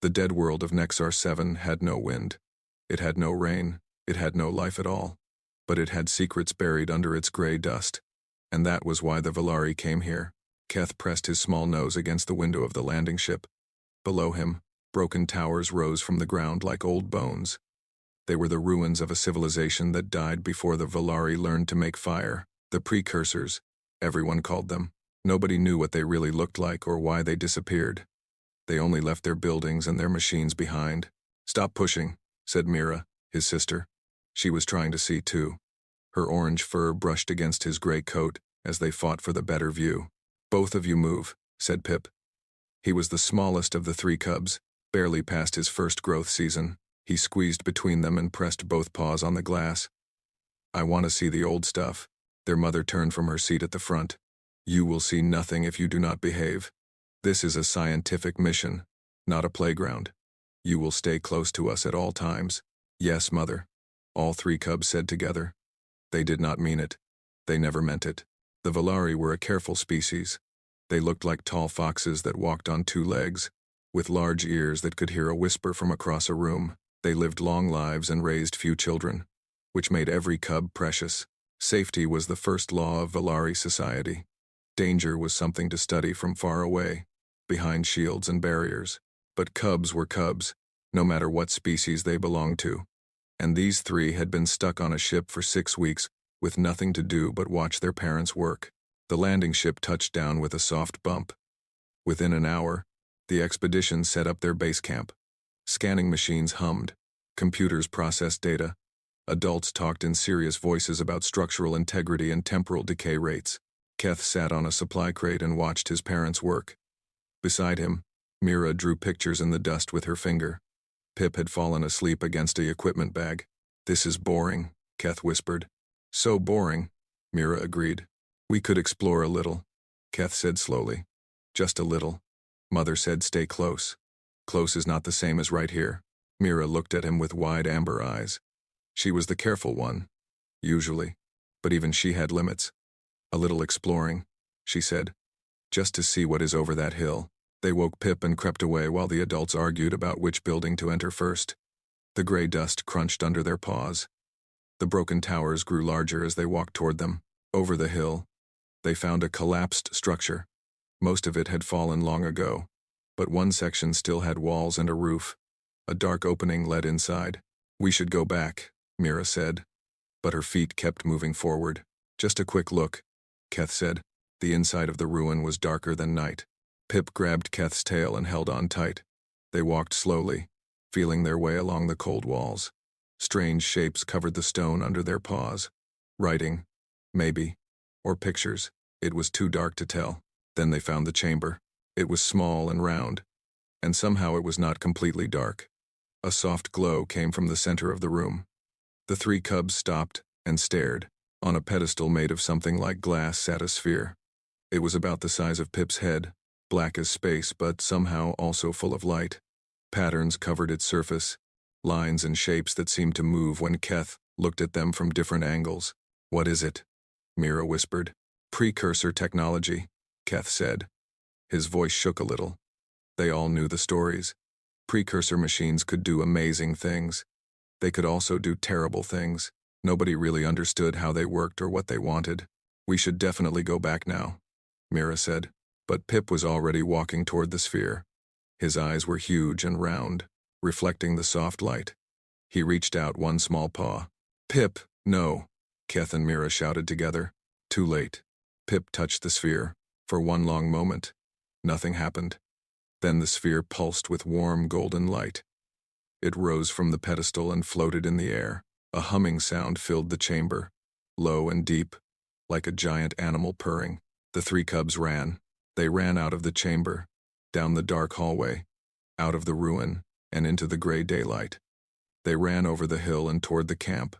The dead world of Nexar 7 had no wind. It had no rain. It had no life at all. But it had secrets buried under its gray dust. And that was why the Valari came here. Keth pressed his small nose against the window of the landing ship. Below him, broken towers rose from the ground like old bones. They were the ruins of a civilization that died before the Valari learned to make fire. The precursors, everyone called them. Nobody knew what they really looked like or why they disappeared. They only left their buildings and their machines behind. "Stop pushing," said Mira, his sister. She was trying to see too. Her orange fur brushed against his gray coat as they fought for the better view. "Both of you move," said Pip. He was the smallest of the three cubs, barely past his first growth season. He squeezed between them and pressed both paws on the glass. "I want to see the old stuff." Their mother turned from her seat at the front. "You will see nothing if you do not behave. This is a scientific mission, not a playground. You will stay close to us at all times." "Yes, Mother," all three cubs said together. They did not mean it. They never meant it. The Valari were a careful species. They looked like tall foxes that walked on two legs, with large ears that could hear a whisper from across a room. They lived long lives and raised few children, which made every cub precious. Safety was the first law of Valari society. Danger was something to study from far away, behind shields and barriers. But cubs were cubs, no matter what species they belonged to. And these three had been stuck on a ship for 6 weeks with nothing to do but watch their parents work. The landing ship touched down with a soft bump. Within an hour, the expedition set up their base camp. Scanning machines hummed. Computers processed data. Adults talked in serious voices about structural integrity and temporal decay rates. Keth sat on a supply crate and watched his parents work. Beside him, Mira drew pictures in the dust with her finger. Pip had fallen asleep against a equipment bag. "This is boring," Keth whispered. "So boring," Mira agreed. "We could explore a little," Keth said slowly. "Just a little." Mother said, "Stay close." "Close is not the same as right here." Mira looked at him with wide amber eyes. She was the careful one, usually, but even she had limits. "A little exploring," she said, "just to see what is over that hill." They woke Pip and crept away while the adults argued about which building to enter first. The gray dust crunched under their paws. The broken towers grew larger as they walked toward them. Over the hill, they found a collapsed structure. Most of it had fallen long ago, but one section still had walls and a roof. A dark opening led inside. "We should go back," Mira said, but her feet kept moving forward. "Just a quick look," Keth said. The inside of the ruin was darker than night. Pip grabbed Keth's tail and held on tight. They walked slowly, feeling their way along the cold walls. Strange shapes covered the stone under their paws. Writing, maybe, or pictures. It was too dark to tell. Then they found the chamber. It was small and round, and somehow it was not completely dark. A soft glow came from the center of the room. The three cubs stopped and stared. On a pedestal made of something like glass sat a sphere. It was about the size of Pip's head, black as space but somehow also full of light. Patterns covered its surface, lines and shapes that seemed to move when Keth looked at them from different angles. "What is it?" Mira whispered. "Precursor technology," Keth said. His voice shook a little. They all knew the stories. Precursor machines could do amazing things. They could also do terrible things. Nobody really understood how they worked or what they wanted. "We should definitely go back now," Mira said. But Pip was already walking toward the sphere. His eyes were huge and round, reflecting the soft light. He reached out one small paw. "Pip, no!" Keth and Mira shouted together. Too late. Pip touched the sphere. For one long moment, nothing happened. Then the sphere pulsed with warm golden light. It rose from the pedestal and floated in the air. A humming sound filled the chamber, low and deep, like a giant animal purring. The three cubs ran. They ran out of the chamber, down the dark hallway, out of the ruin, and into the gray daylight. They ran over the hill and toward the camp,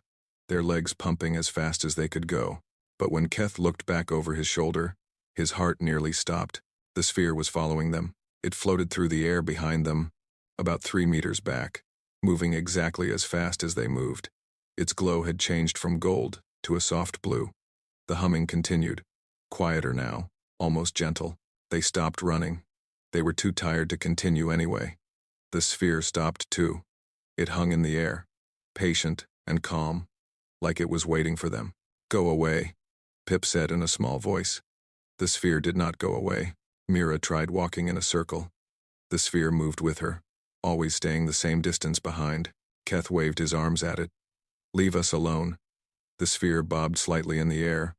their legs pumping as fast as they could go. But when Keth looked back over his shoulder, his heart nearly stopped. The sphere was following them. It floated through the air behind them, about 3 meters back, moving exactly as fast as they moved. Its glow had changed from gold to a soft blue. The humming continued, quieter now, almost gentle. They stopped running. They were too tired to continue anyway. The sphere stopped too. It hung in the air, patient and calm, like it was waiting for them. "Go away," Pip said in a small voice. The sphere did not go away. Mira tried walking in a circle. The sphere moved with her, always staying the same distance behind. Keth waved his arms at it. "Leave us alone." The sphere bobbed slightly in the air,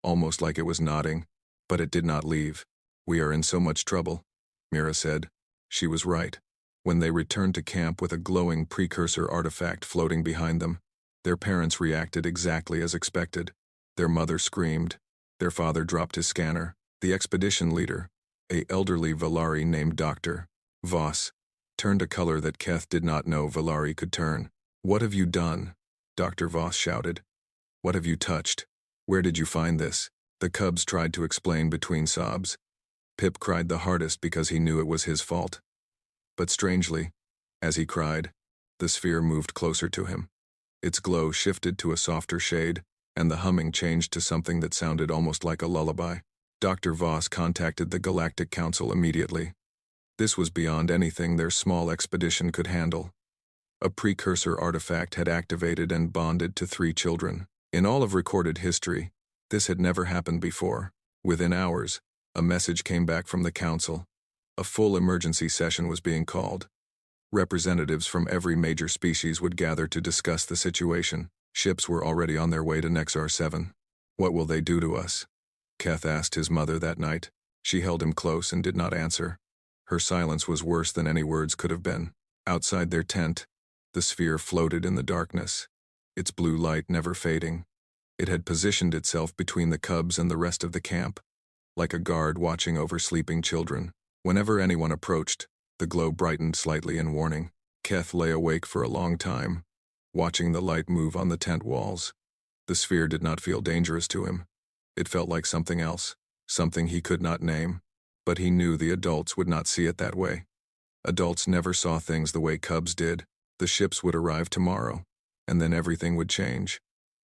almost like it was nodding, but it did not leave. "We are in so much trouble," Mira said. She was right. When they returned to camp with a glowing precursor artifact floating behind them, their parents reacted exactly as expected. Their mother screamed. Their father dropped his scanner. The expedition leader, a elderly Valari named Dr. Voss, turned a color that Keth did not know Valari could turn. "What have you done?" Dr. Voss shouted. "What have you touched? Where did you find this?" The cubs tried to explain between sobs. Pip cried the hardest because he knew it was his fault. But strangely, as he cried, the sphere moved closer to him. Its glow shifted to a softer shade, and the humming changed to something that sounded almost like a lullaby. Dr. Voss contacted the Galactic Council immediately. This was beyond anything their small expedition could handle. A precursor artifact had activated and bonded to 3 children. In all of recorded history, this had never happened before. Within hours, a message came back from the Council. A full emergency session was being called. Representatives from every major species would gather to discuss the situation. Ships were already on their way to Nexar 7. "What will they do to us?" Keth asked his mother that night. She held him close and did not answer. Her silence was worse than any words could have been. Outside their tent, the sphere floated in the darkness, its blue light never fading. It had positioned itself between the cubs and the rest of the camp, like a guard watching over sleeping children. Whenever anyone approached, the glow brightened slightly in warning. Keth lay awake for a long time, watching the light move on the tent walls. The sphere did not feel dangerous to him. It felt like something else, something he could not name, but he knew the adults would not see it that way. Adults never saw things the way cubs did. The ships would arrive tomorrow, and then everything would change.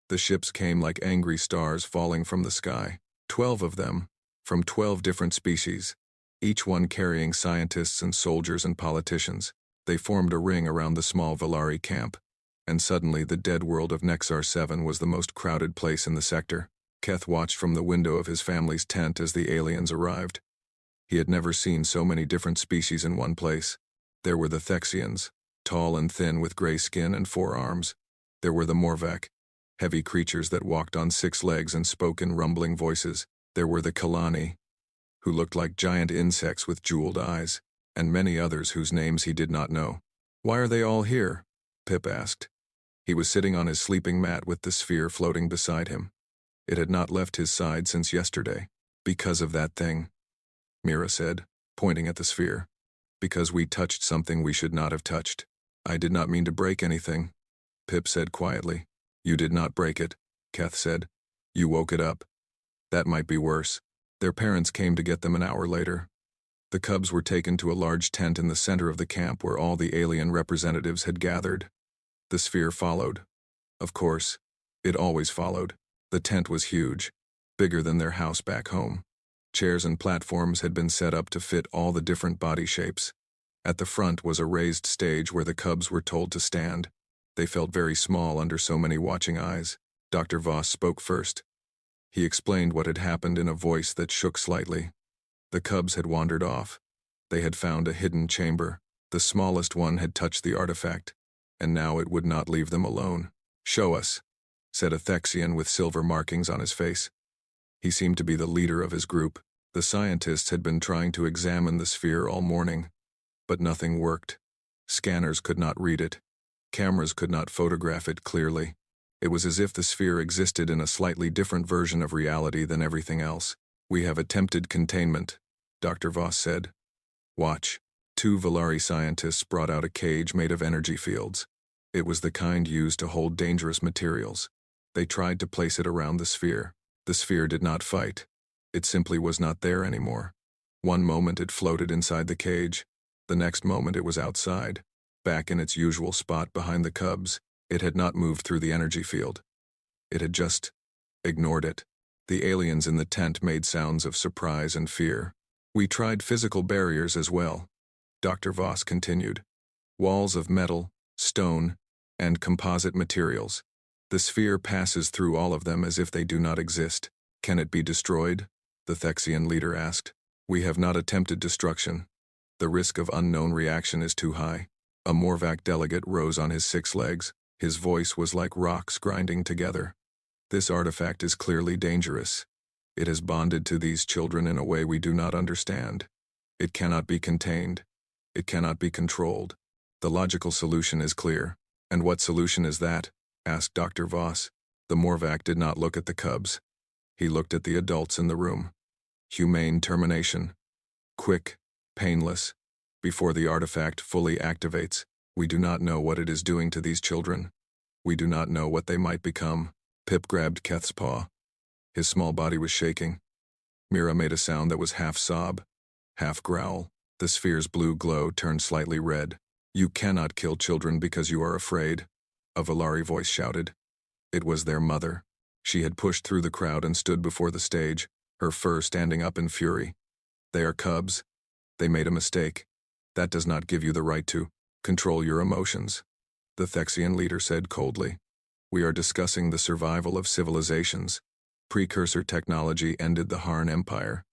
The ships came like angry stars falling from the sky. 12 of them, from 12 different species, each one carrying scientists and soldiers and politicians. They formed a ring around the small Valari camp, and suddenly the dead world of Nexar 7 was the most crowded place in the sector. Keth watched from the window of his family's tent as the aliens arrived. He had never seen so many different species in one place. There were the Thexians, tall and thin with gray skin and 4 arms. There were the Morvac, heavy creatures that walked on 6 legs and spoke in rumbling voices. There were the Kalani, who looked like giant insects with jeweled eyes, and many others whose names he did not know. "Why are they all here?" Pip asked. He was sitting on his sleeping mat with the sphere floating beside him. It had not left his side since yesterday. "Because of that thing," Mira said, pointing at the sphere. "Because we touched something we should not have touched." "I did not mean to break anything," Pip said quietly. "You did not break it," Keth said. "You woke it up." That might be worse. Their parents came to get them an hour later. The cubs were taken to a large tent in the center of the camp where all the alien representatives had gathered. The sphere followed. Of course, it always followed. The tent was huge, bigger than their house back home. Chairs and platforms had been set up to fit all the different body shapes. At the front was a raised stage where the cubs were told to stand. They felt very small under so many watching eyes. Dr. Voss spoke first. He explained what had happened in a voice that shook slightly. The cubs had wandered off. They had found a hidden chamber. The smallest one had touched the artifact, and now it would not leave them alone. "Show us," said a Thexian with silver markings on his face. He seemed to be the leader of his group. The scientists had been trying to examine the sphere all morning, but nothing worked. Scanners could not read it. Cameras could not photograph it clearly. It was as if the sphere existed in a slightly different version of reality than everything else. "We have attempted containment," Dr. Voss said. "Watch." 2 Valari scientists brought out a cage made of energy fields. It was the kind used to hold dangerous materials. They tried to place it around the sphere. The sphere did not fight. It simply was not there anymore. One moment it floated inside the cage. The next moment it was outside, back in its usual spot behind the cubs. It had not moved through the energy field. It had just ignored it. The aliens in the tent made sounds of surprise and fear. "We tried physical barriers as well," Dr. Voss continued. walls of metal, stone, and composite materials. The sphere passes through all of them as if they do not exist. Can it be destroyed? The Thexian leader asked. We have not attempted destruction. The risk of unknown reaction is too high. A Morvac delegate rose on his 6 legs. His voice was like rocks grinding together. This artifact is clearly dangerous. It has bonded to these children in a way we do not understand. It cannot be contained. It cannot be controlled. The logical solution is clear. And what solution is that? Asked Dr. Voss. The Morvac did not look at the cubs. He looked at the adults in the room. Humane termination. Quick, painless. Before the artifact fully activates, we do not know what it is doing to these children. We do not know what they might become. Pip grabbed Keth's paw. His small body was shaking. Mira made a sound that was half sob, half growl. The sphere's blue glow turned slightly red. You cannot kill children because you are afraid, a Valari voice shouted. It was their mother. She had pushed through the crowd and stood before the stage, her fur standing up in fury. They are cubs. They made a mistake. That does not give you the right to control your emotions, the Thexian leader said coldly. We are discussing the survival of civilizations. Precursor technology ended the Harn Empire.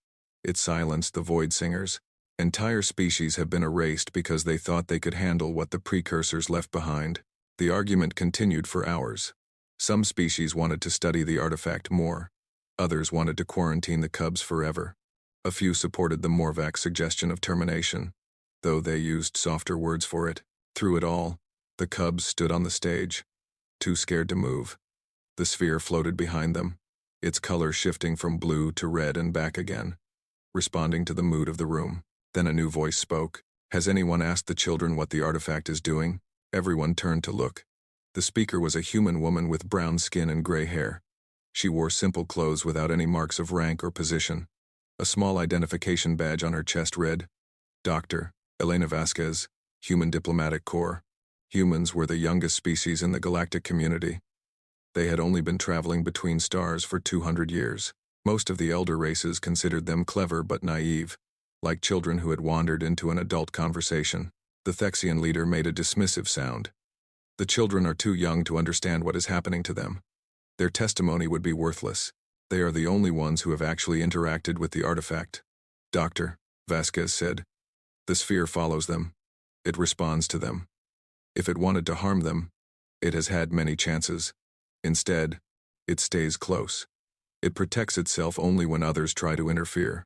It silenced the Void Singers. Entire species have been erased because they thought they could handle what the precursors left behind. The argument continued for hours. Some species wanted to study the artifact more. Others wanted to quarantine the cubs forever. A few supported the Morvac's suggestion of termination, though they used softer words for it. Through it all, the cubs stood on the stage, too scared to move. The sphere floated behind them, its color shifting from blue to red and back again, responding to the mood of the room. Then a new voice spoke. Has anyone asked the children what the artifact is doing? Everyone turned to look. The speaker was a human woman with brown skin and gray hair. She wore simple clothes without any marks of rank or position. A small identification badge on her chest read, Dr. Elena Vasquez, Human Diplomatic Corps. Humans were the youngest species in the galactic community. They had only been traveling between stars for 200 years. Most of the elder races considered them clever but naive, like children who had wandered into an adult conversation. The Thexian leader made a dismissive sound. The children are too young to understand what is happening to them. Their testimony would be worthless. They are the only ones who have actually interacted with the artifact. Dr. Vasquez said. The sphere follows them. It responds to them. If it wanted to harm them, it has had many chances. Instead, it stays close. It protects itself only when others try to interfere.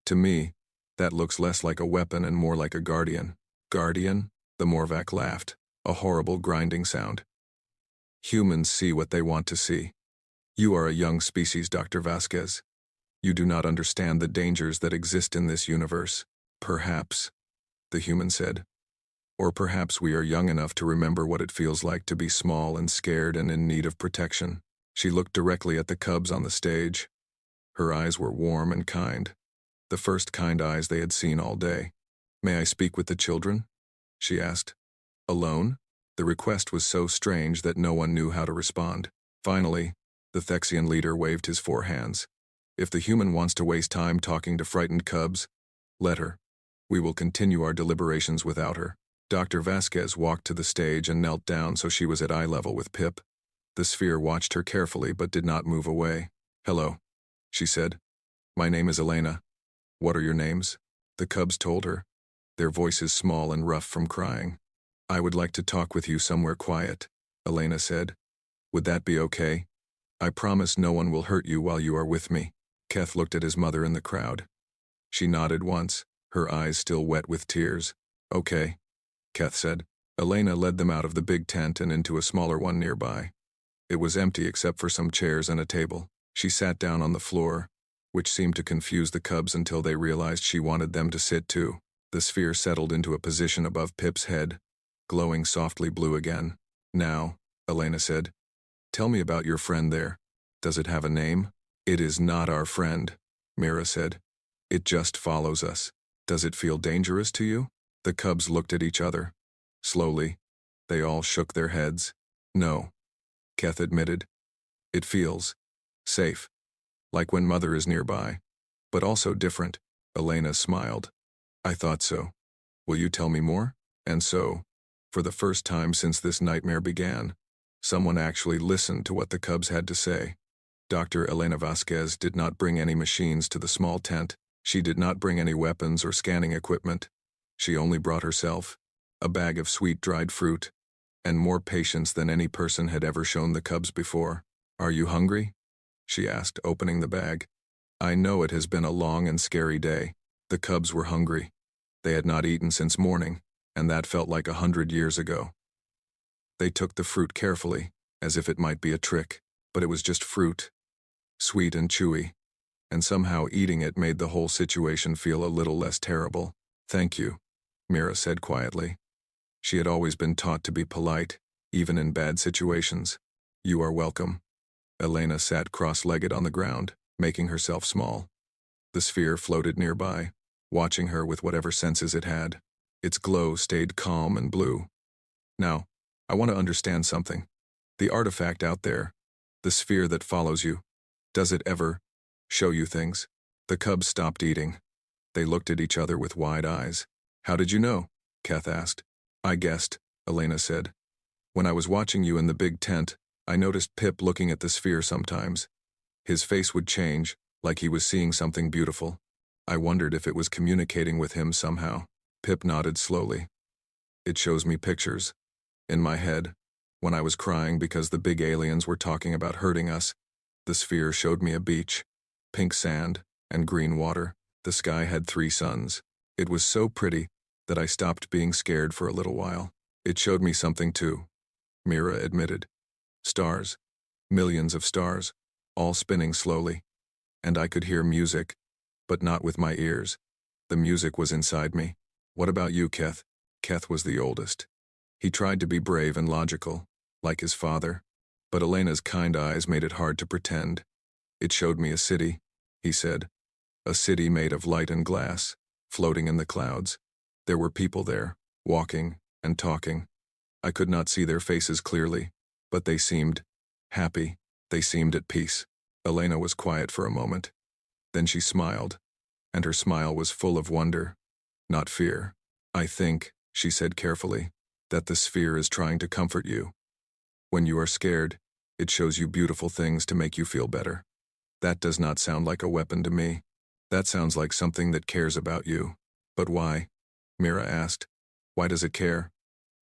To me, that looks less like a weapon and more like a guardian. Guardian? The Morvac laughed, a horrible grinding sound. Humans see what they want to see. You are a young species, Dr. Vasquez. You do not understand the dangers that exist in this universe. Perhaps, the human said. Or perhaps we are young enough to remember what it feels like to be small and scared and in need of protection. She looked directly at the cubs on the stage. Her eyes were warm and kind. The first kind eyes they had seen all day. May I speak with the children? She asked. Alone? The request was so strange that no one knew how to respond. Finally, the Thexian leader waved his 4 hands. If the human wants to waste time talking to frightened cubs, let her. We will continue our deliberations without her. Dr. Vasquez walked to the stage and knelt down so she was at eye level with Pip. The sphere watched her carefully but did not move away. Hello, she said. My name is Elena. What are your names? The cubs told her, their voices small and rough from crying. I would like to talk with you somewhere quiet, Elena said. Would that be okay? I promise no one will hurt you while you are with me. Keth looked at his mother in the crowd. She nodded once, her eyes still wet with tears. Okay, Keth said. Elena led them out of the big tent and into a smaller one nearby. It was empty except for some chairs and a table. She sat down on the floor, which seemed to confuse the cubs until they realized she wanted them to sit too. The sphere settled into a position above Pip's head, glowing softly blue again. Now, Elena said, tell me about your friend there. Does it have a name? It is not our friend, Mira said. It just follows us. Does it feel dangerous to you? The cubs looked at each other. Slowly, they all shook their heads. No, Keth admitted. It feels safe, like when Mother is nearby, but also different. Elena smiled. I thought so. Will you tell me more? And so, For the first time since this nightmare began, someone actually listened to what the cubs had to say. Dr. Elena Vasquez did not bring any machines to the small tent. She did not bring any weapons or scanning equipment. She only brought herself, a bag of sweet dried fruit, and more patience than any person had ever shown the cubs before. "Are you hungry?" she asked, opening the bag. "I know it has been a long and scary day." The cubs were hungry. They had not eaten since morning, and that felt like 100 years ago. They took the fruit carefully, as if it might be a trick, but it was just fruit, sweet and chewy, and somehow eating it made the whole situation feel a little less terrible. "Thank you," Mira said quietly. She had always been taught to be polite, even in bad situations. "You are welcome." Elena sat cross-legged on the ground, making herself small. The sphere floated nearby, watching her with whatever senses it had. Its glow stayed calm and blue. "Now, I want to understand something. The artifact out there, the sphere that follows you, does it ever show you things?" The cubs stopped eating. They looked at each other with wide eyes. "How did you know?" Keth asked. "I guessed," Elena said. "When I was watching you in the big tent, I noticed Pip looking at the sphere sometimes. His face would change, like he was seeing something beautiful. I wondered if it was communicating with him somehow." Pip nodded slowly. "It shows me pictures. In my head, when I was crying because the big aliens were talking about hurting us, the sphere showed me a beach, pink sand, and green water. The sky had 3 suns. It was so pretty that I stopped being scared for a little while. It showed me something too," Mira admitted. "Stars. Millions of stars, all spinning slowly. And I could hear music, but not with my ears. The music was inside me." "What about you, Keth?" Keth was the oldest. He tried to be brave and logical, like his father, but Elena's kind eyes made it hard to pretend. "It showed me a city," he said. "A city made of light and glass, floating in the clouds. There were people there, walking and talking. I could not see their faces clearly, but they seemed happy. They seemed at peace." Elena was quiet for a moment. Then she smiled, and her smile was full of wonder, not fear. "I think," she said carefully, "that the sphere is trying to comfort you. When you are scared, it shows you beautiful things to make you feel better. That does not sound like a weapon to me. That sounds like something that cares about you." "But why?" Mira asked. "Why does it care?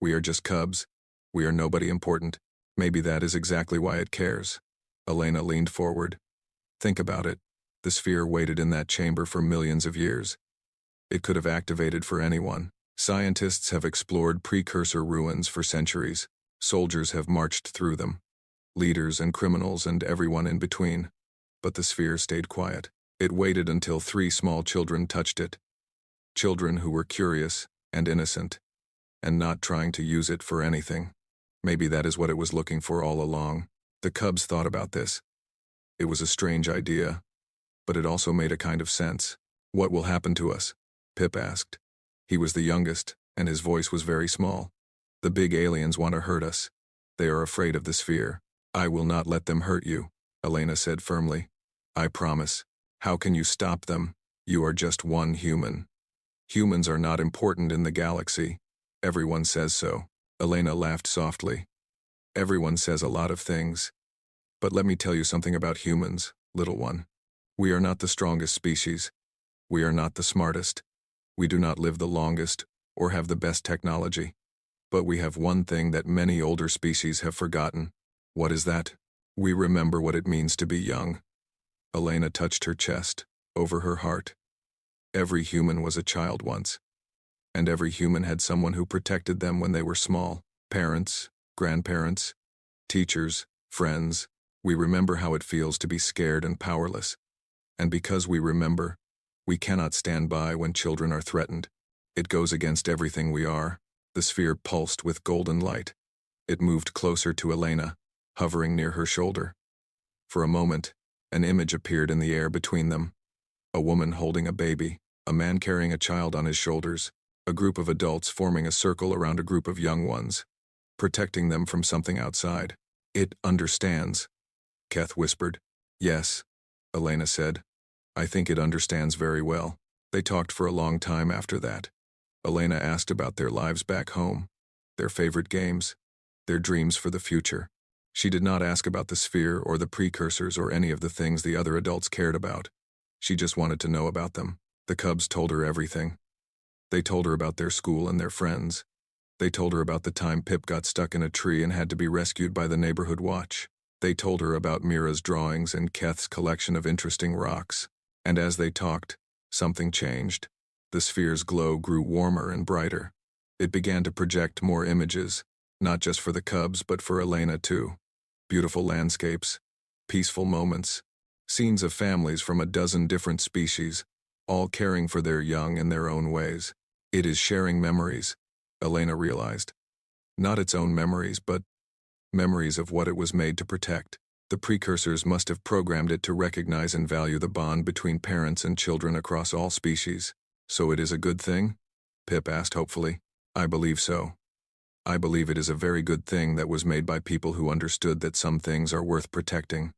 We are just cubs. We are nobody important. Maybe that is exactly why it cares." Elena leaned forward. "Think about it. The sphere waited in that chamber for millions of years. It could have activated for anyone. Scientists have explored precursor ruins for centuries. Soldiers have marched through them. Leaders and criminals and everyone in between. But the sphere stayed quiet. It waited until 3 small children touched it. Children who were curious and innocent, and not trying to use it for anything. Maybe that is what it was looking for all along." The cubs thought about this. It was a strange idea, but it also made a kind of sense. "What will happen to us?" Pip asked. He was the youngest, and his voice was very small. "The big aliens want to hurt us. They are afraid of the sphere." "I will not let them hurt you," Elena said firmly. "I promise." "How can you stop them? You are just one human." "Humans are not important in the galaxy. Everyone says so." Elena laughed softly. "Everyone says a lot of things. But let me tell you something about humans, little one. We are not the strongest species. We are not the smartest. We do not live the longest or have the best technology. But we have one thing that many older species have forgotten." "What is that?" "We remember what it means to be young." Elena touched her chest, over her heart. Every human was a child once. And every human had someone who protected them when they were small. Parents, grandparents, teachers, friends. We remember how it feels to be scared and powerless. And because we remember, we cannot stand by when children are threatened. It goes against everything we are. The sphere pulsed with golden light. It moved closer to Elena, hovering near her shoulder. For a moment, an image appeared in the air between them. A woman holding a baby, a man carrying a child on his shoulders, a group of adults forming a circle around a group of young ones, protecting them from something outside. "It understands," Keth whispered. "Yes," Elena said. "I think it understands very well." They talked for a long time after that. Elena asked about their lives back home. their favorite games, their dreams for the future. She did not ask about the sphere or the precursors or any of the things the other adults cared about. She just wanted to know about them. The cubs told her everything. They told her about their school and their friends. They told her about the time Pip got stuck in a tree and had to be rescued by the neighborhood watch. They told her about Mira's drawings and Keth's collection of interesting rocks. And as they talked, something changed. The sphere's glow grew warmer and brighter. It began to project more images, not just for the cubs but for Elena too. Beautiful landscapes, peaceful moments, scenes of families from a dozen different species, all caring for their young in their own ways. It is sharing memories, Elena realized. Not its own memories, but memories of what it was made to protect. The precursors must have programmed it to recognize and value the bond between parents and children across all species. So it is a good thing? Pip asked hopefully. I believe so. I believe it is a very good thing that was made by people who understood that some things are worth protecting,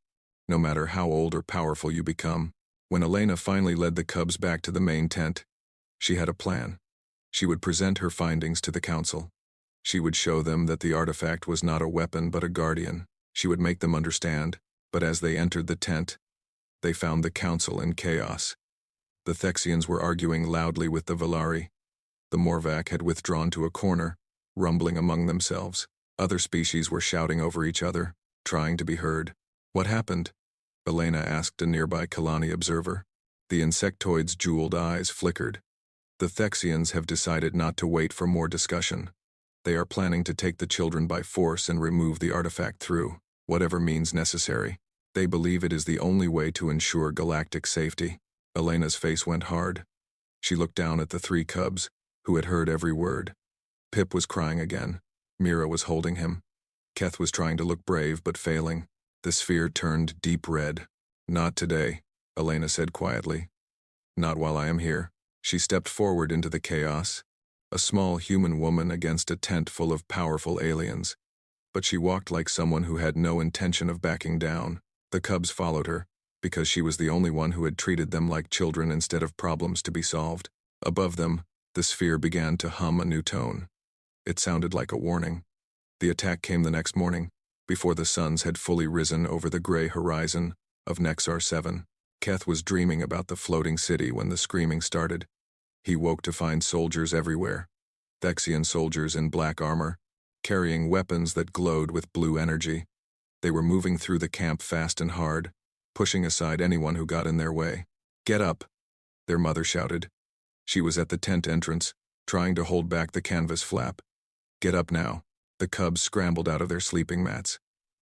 no matter how old or powerful you become. When Elena finally led the cubs back to the main tent, she had a plan. She would present her findings to the council. She would show them that the artifact was not a weapon but a guardian. She would make them understand, but as they entered the tent, they found the council in chaos. The Thexians were arguing loudly with the Velari. The Morvac had withdrawn to a corner, rumbling among themselves. Other species were shouting over each other, trying to be heard. What happened? Elena asked a nearby Kalani observer. The insectoid's jeweled eyes flickered. The Thexians have decided not to wait for more discussion. They are planning to take the children by force and remove the artifact through whatever means necessary. They believe it is the only way to ensure galactic safety. Elena's face went hard. She looked down at the three cubs, who had heard every word. Pip was crying again. Mira was holding him. Keth was trying to look brave but failing. The sphere turned deep red. Not today, Elena said quietly. Not while I am here. She stepped forward into the chaos, a small human woman against a tent full of powerful aliens. But she walked like someone who had no intention of backing down. The cubs followed her, because she was the only one who had treated them like children instead of problems to be solved. Above them, the sphere began to hum a new tone. It sounded like a warning. The attack came the next morning, before the suns had fully risen over the gray horizon of Nexar 7. Keth was dreaming about the floating city when the screaming started. He woke to find soldiers everywhere. Thexian soldiers in black armor, carrying weapons that glowed with blue energy. They were moving through the camp fast and hard, pushing aside anyone who got in their way. Get up, their mother shouted. She was at the tent entrance, trying to hold back the canvas flap. Get up now. The cubs scrambled out of their sleeping mats.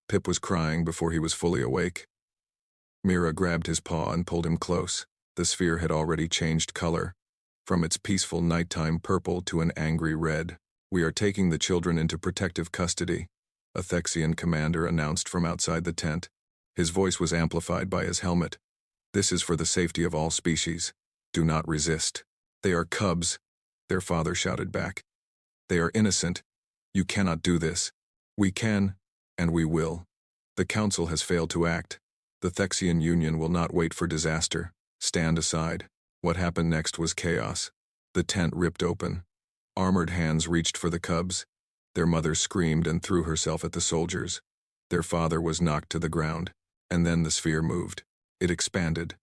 Pip was crying before he was fully awake. Mira grabbed his paw and pulled him close. The sphere had already changed color, from its peaceful nighttime purple to an angry red. We are taking the children into protective custody, a Thexian commander announced from outside the tent. His voice was amplified by his helmet. This is for the safety of all species. Do not resist. They are cubs, their father shouted back. They are innocent. You cannot do this. We can, and we will. The council has failed to act. The Thexian Union will not wait for disaster. Stand aside. What happened next was chaos. The tent ripped open. Armored hands reached for the cubs. Their mother screamed and threw herself at the soldiers. Their father was knocked to the ground. And then the sphere moved. It expanded.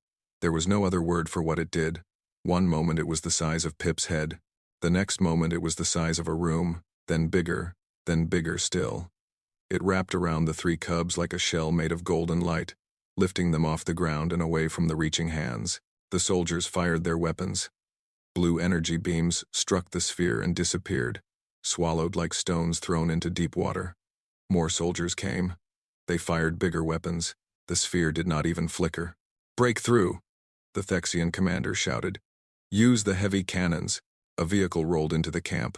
There was no other word for what it did. One moment it was the size of Pip's head. The next moment it was the size of a room, then bigger still. It wrapped around the three cubs like a shell made of golden light, lifting them off the ground and away from the reaching hands. The soldiers fired their weapons. Blue energy beams struck the sphere and disappeared, swallowed like stones thrown into deep water. More soldiers came. They fired bigger weapons. The sphere did not even flicker. Break through, the Thexian commander shouted. Use the heavy cannons. A vehicle rolled into the camp.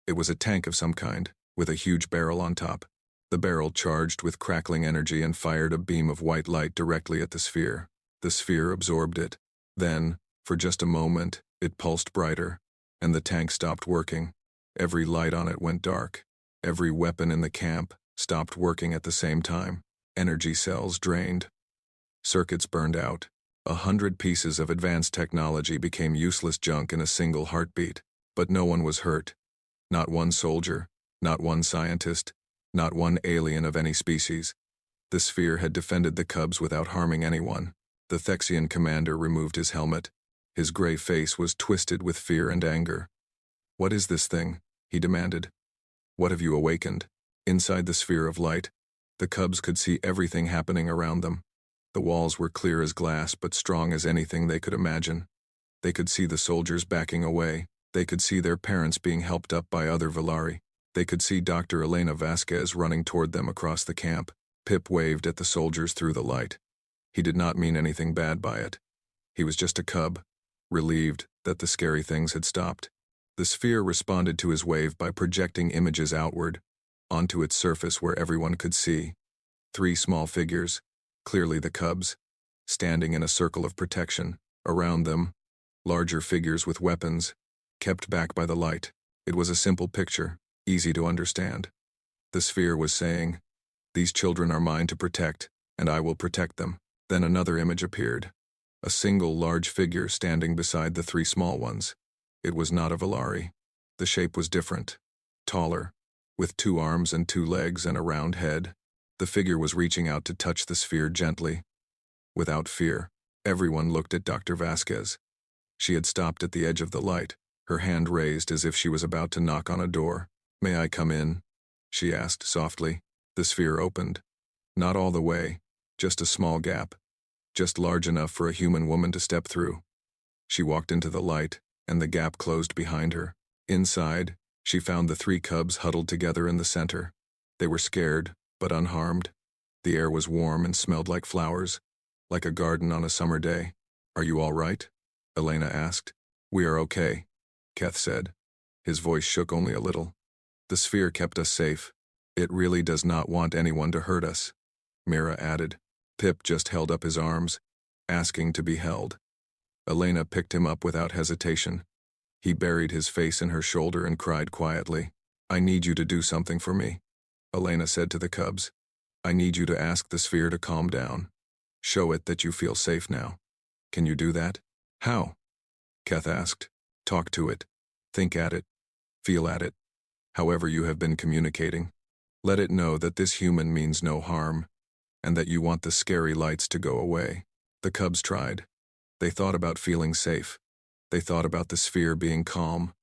It was a tank of some kind, with a huge barrel on top. The barrel charged with crackling energy and fired a beam of white light directly at the sphere. The sphere absorbed it. Then, for just a moment, it pulsed brighter, and the tank stopped working. Every light on it went dark. Every weapon in the camp stopped working at the same time. Energy cells drained. Circuits burned out. 100 pieces of advanced technology became useless junk in a single heartbeat. But no one was hurt. Not one soldier, Not one scientist, not one alien of any species. The sphere had defended the cubs without harming anyone. The Thexian commander removed his helmet. His gray face was twisted with fear and anger. "What is this thing?" he demanded. "What have you awakened?" Inside the sphere of light, the cubs could see everything happening around them. The walls were clear as glass but strong as anything they could imagine. They could see the soldiers backing away. They could see their parents being helped up by other Valari. They could see Dr. Elena Vasquez running toward them across the camp. Pip waved at the soldiers through the light. He did not mean anything bad by it. He was just a cub, relieved that the scary things had stopped. The sphere responded to his wave by projecting images outward, onto its surface where everyone could see. 3 small figures, clearly the cubs, standing in a circle of protection. Around them, larger figures with weapons, kept back by the light. It was a simple picture, easy to understand. The sphere was saying, "These children are mine to protect, and I will protect them." Then another image appeared. A single large figure standing beside the 3 small ones. It was not a Valari. The shape was different, taller, with 2 arms and 2 legs and a round head. The figure was reaching out to touch the sphere gently. Without fear, everyone looked at Dr. Vasquez. She had stopped at the edge of the light, her hand raised as if she was about to knock on a door. "May I come in?" she asked softly. The sphere opened. Not all the way, just a small gap, just large enough for a human woman to step through. She walked into the light, and the gap closed behind her. Inside, she found the 3 cubs huddled together in the center. They were scared, but unharmed. The air was warm and smelled like flowers, like a garden on a summer day. "Are you all right?" Elena asked. "We are okay," Keth said. His voice shook only a little. "The sphere kept us safe. It really does not want anyone to hurt us," Mira added. Pip just held up his arms, asking to be held. Elena picked him up without hesitation. He buried his face in her shoulder and cried quietly. "I need you to do something for me," Elena said to the cubs. "I need you to ask the sphere to calm down. Show it that you feel safe now. Can you do that?" "How?" Keth asked. "Talk to it. Think at it. Feel at it. However you have been communicating. Let it know that this human means no harm, and that you want the scary lights to go away." The cubs tried. They thought about feeling safe. They thought about the sphere being calm.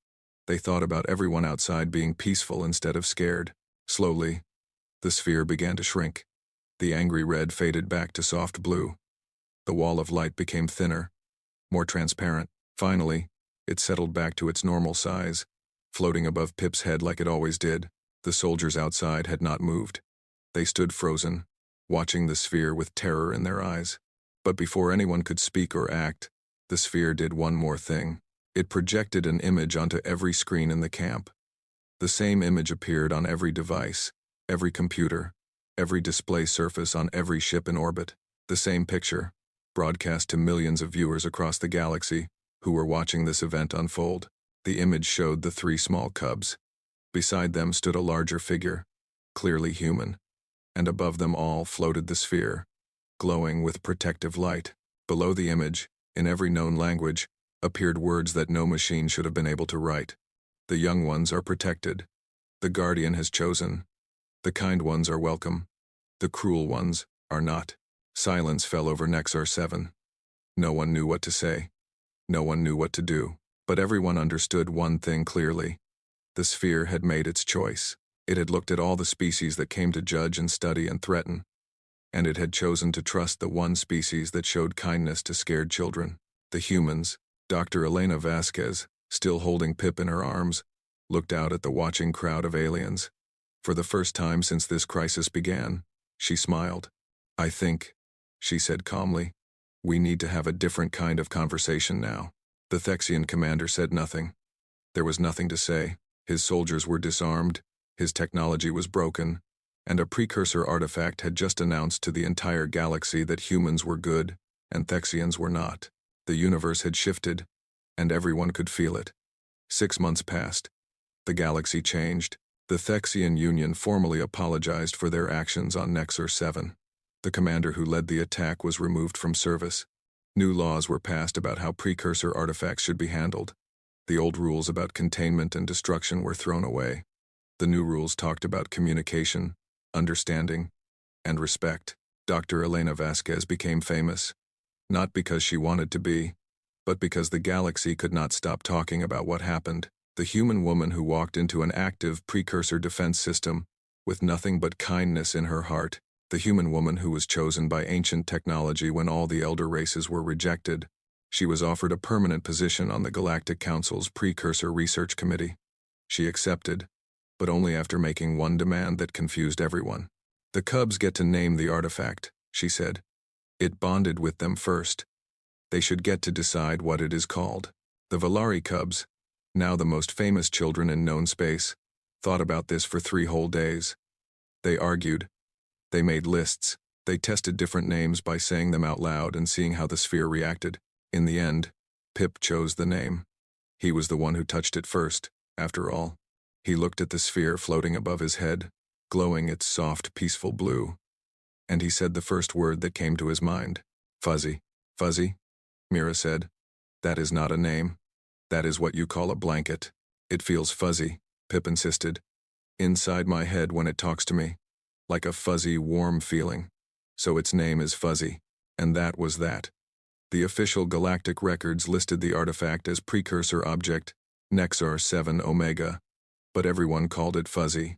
They thought about everyone outside being peaceful instead of scared. Slowly, the sphere began to shrink. The angry red faded back to soft blue. The wall of light became thinner, more transparent. Finally, it settled back to its normal size, floating above Pip's head like it always did. The soldiers outside had not moved. They stood frozen, watching the sphere with terror in their eyes. But before anyone could speak or act, the sphere did one more thing. It projected an image onto every screen in the camp. The same image appeared on every device, every computer, every display surface on every ship in orbit. The same picture, broadcast to millions of viewers across the galaxy who were watching this event unfold. The image showed the 3 small cubs. Beside them stood a larger figure, clearly human, and above them all floated the sphere, glowing with protective light. Below the image, in every known language, appeared words that no machine should have been able to write. "The young ones are protected. The guardian has chosen. The kind ones are welcome. The cruel ones are not." Silence fell over Nexar 7. No one knew what to say. No one knew what to do. But everyone understood one thing clearly. The sphere had made its choice. It had looked at all the species that came to judge and study and threaten, and it had chosen to trust the one species that showed kindness to scared children. The humans. Dr. Elena Vasquez, still holding Pip in her arms, looked out at the watching crowd of aliens. For the first time since this crisis began, she smiled. "I think," she said calmly, "we need to have a different kind of conversation now." The Thexian commander said nothing. There was nothing to say. His soldiers were disarmed, his technology was broken, and a precursor artifact had just announced to the entire galaxy that humans were good and Thexians were not. The universe had shifted, and everyone could feel it. 6 months passed. The galaxy changed. The Thexian Union formally apologized for their actions on Nexar 7. The commander who led the attack was removed from service. New laws were passed about how precursor artifacts should be handled. The old rules about containment and destruction were thrown away. The new rules talked about communication, understanding, and respect. Dr. Elena Vasquez became famous, not because she wanted to be, but because the galaxy could not stop talking about what happened. The human woman who walked into an active precursor defense system with nothing but kindness in her heart. The human woman who was chosen by ancient technology when all the elder races were rejected. She was offered a permanent position on the Galactic Council's Precursor Research Committee. She accepted, but only after making one demand that confused everyone. The Cubs get to name the artifact, she said. It bonded with them first. They should get to decide what it is called. The Valari Cubs, now the most famous children in known space, thought about this for 3 whole days. They argued. They made lists. They tested different names by saying them out loud and seeing how the sphere reacted. In the end, Pip chose the name. He was the one who touched it first, after all. He looked at the sphere floating above his head, glowing its soft, peaceful blue. And he said the first word that came to his mind. Fuzzy. Fuzzy? Mira said. That is not a name. That is what you call a blanket. It feels fuzzy, Pip insisted. Inside my head when it talks to me. Like a fuzzy, warm feeling. So its name is Fuzzy. And that was that. The official galactic records listed the artifact as precursor object, Nexar 7 Omega. But everyone called it Fuzzy.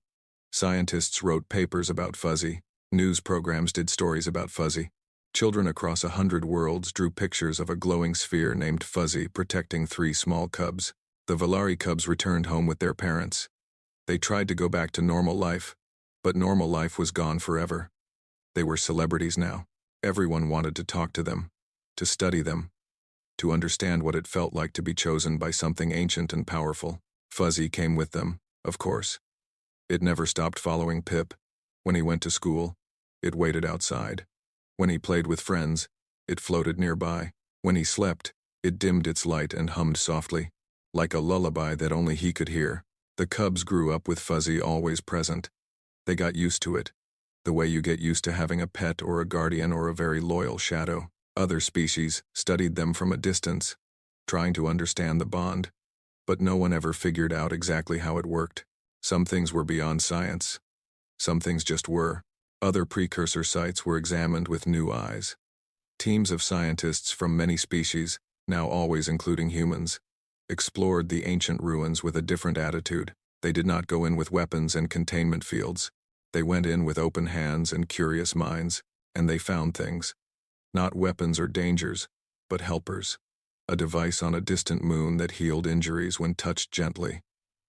Scientists wrote papers about Fuzzy. News programs did stories about Fuzzy. Children across 100 worlds drew pictures of a glowing sphere named Fuzzy protecting 3 small cubs. The Valari cubs returned home with their parents. They tried to go back to normal life, but normal life was gone forever. They were celebrities now. Everyone wanted to talk to them, to study them, to understand what it felt like to be chosen by something ancient and powerful. Fuzzy came with them, of course. It never stopped following Pip. When he went to school, it waited outside. When he played with friends, it floated nearby. When he slept, it dimmed its light and hummed softly, like a lullaby that only he could hear. The cubs grew up with Fuzzy always present. They got used to it, the way you get used to having a pet or a guardian or a very loyal shadow. Other species studied them from a distance, trying to understand the bond, but no one ever figured out exactly how it worked. Some things were beyond science. Some things just were. Other precursor sites were examined with new eyes. Teams of scientists from many species, now always including humans, explored the ancient ruins with a different attitude. They did not go in with weapons and containment fields. They went in with open hands and curious minds, and they found things. Not weapons or dangers, but helpers. A device on a distant moon that healed injuries when touched gently.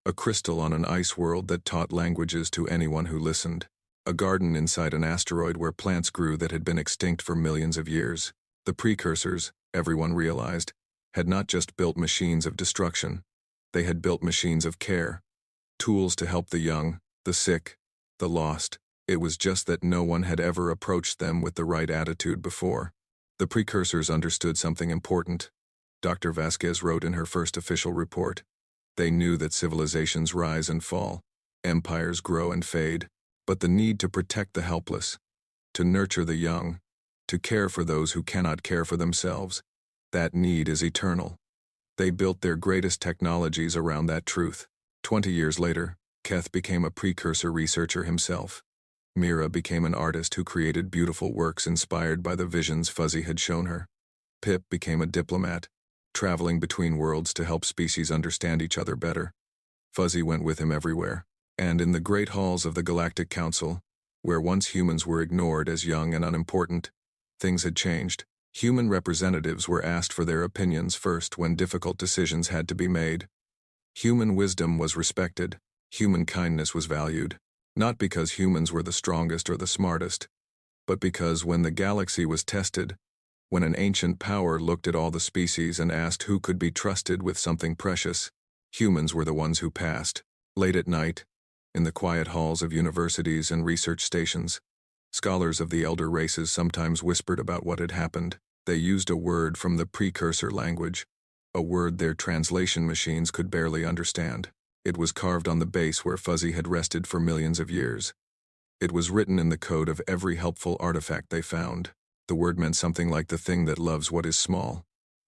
A crystal on an ice world that taught languages to anyone who listened. A garden inside an asteroid where plants grew that had been extinct for millions of years. The precursors, everyone realized, had not just built machines of destruction. They had built machines of care. Tools to help the young, the sick, the lost. It was just that no one had ever approached them with the right attitude before. The precursors understood something important. Dr. Vasquez wrote in her first official report. They knew that civilizations rise and fall, empires grow and fade, but the need to protect the helpless, to nurture the young, to care for those who cannot care for themselves, that need is eternal. They built their greatest technologies around that truth. 20 years later, Keth became a precursor researcher himself. Mira became an artist who created beautiful works inspired by the visions Fuzzy had shown her. Pip became a diplomat, traveling between worlds to help species understand each other better. Fuzzy went with him everywhere. And in the great halls of the Galactic Council, where once humans were ignored as young and unimportant, things had changed. Human representatives were asked for their opinions first when difficult decisions had to be made. Human wisdom was respected. Human kindness was valued. Not because humans were the strongest or the smartest, but because when the galaxy was tested, when an ancient power looked at all the species and asked who could be trusted with something precious, humans were the ones who passed. Late at night, in the quiet halls of universities and research stations, scholars of the elder races sometimes whispered about what had happened. They used a word from the precursor language, a word their translation machines could barely understand. It was carved on the base where Fuzzy had rested for millions of years. It was written in the code of every helpful artifact they found. The word meant something like the thing that loves what is small.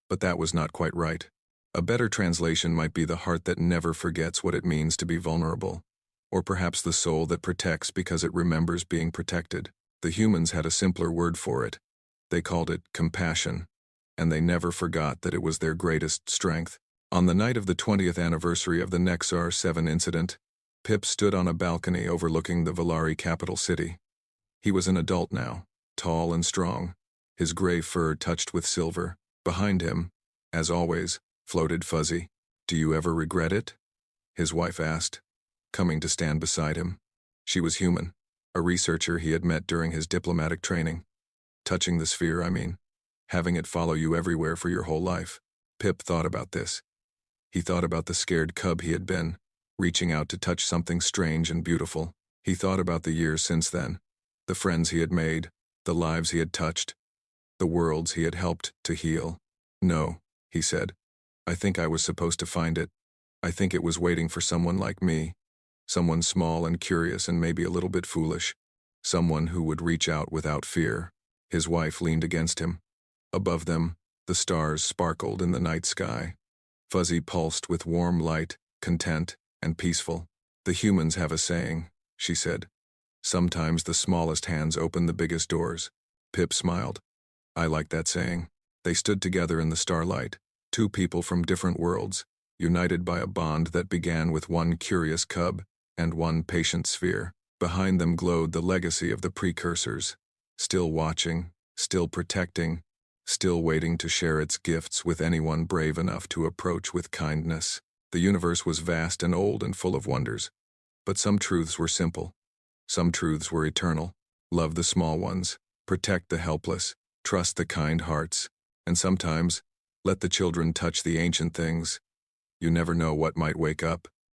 But that was not quite right. A better translation might be the heart that never forgets what it means to be vulnerable. Or perhaps the soul that protects because it remembers being protected. The humans had a simpler word for it. They called it compassion. And they never forgot that it was their greatest strength. On the night of the 20th anniversary of the Nexar 7 incident, Pip stood on a balcony overlooking the Valari capital city. He was an adult now, tall and strong, his gray fur touched with silver. Behind him, as always, floated Fuzzy. "Do you ever regret it?" his wife asked, coming to stand beside him. She was human, a researcher he had met during his diplomatic training. Touching the sphere, I mean. Having it follow you everywhere for your whole life. Pip thought about this. He thought about the scared cub he had been, reaching out to touch something strange and beautiful. He thought about the years since then, the friends he had made, the lives he had touched, the worlds he had helped to heal. "No," he said. "I think I was supposed to find it. I think it was waiting for someone like me. Someone small and curious and maybe a little bit foolish. Someone who would reach out without fear." His wife leaned against him. Above them, the stars sparkled in the night sky. Fuzzy pulsed with warm light, content, and peaceful. "The humans have a saying," she said. "Sometimes the smallest hands open the biggest doors." Pip smiled. "I like that saying." They stood together in the starlight, two people from different worlds, united by a bond that began with one curious cub and one patient sphere. Behind them glowed the legacy of the precursors, still watching, still protecting, still waiting to share its gifts with anyone brave enough to approach with kindness. The universe was vast and old and full of wonders, but some truths were simple. Some truths were eternal. Love the small ones, protect the helpless, trust the kind hearts, and sometimes, let the children touch the ancient things. You never know what might wake up.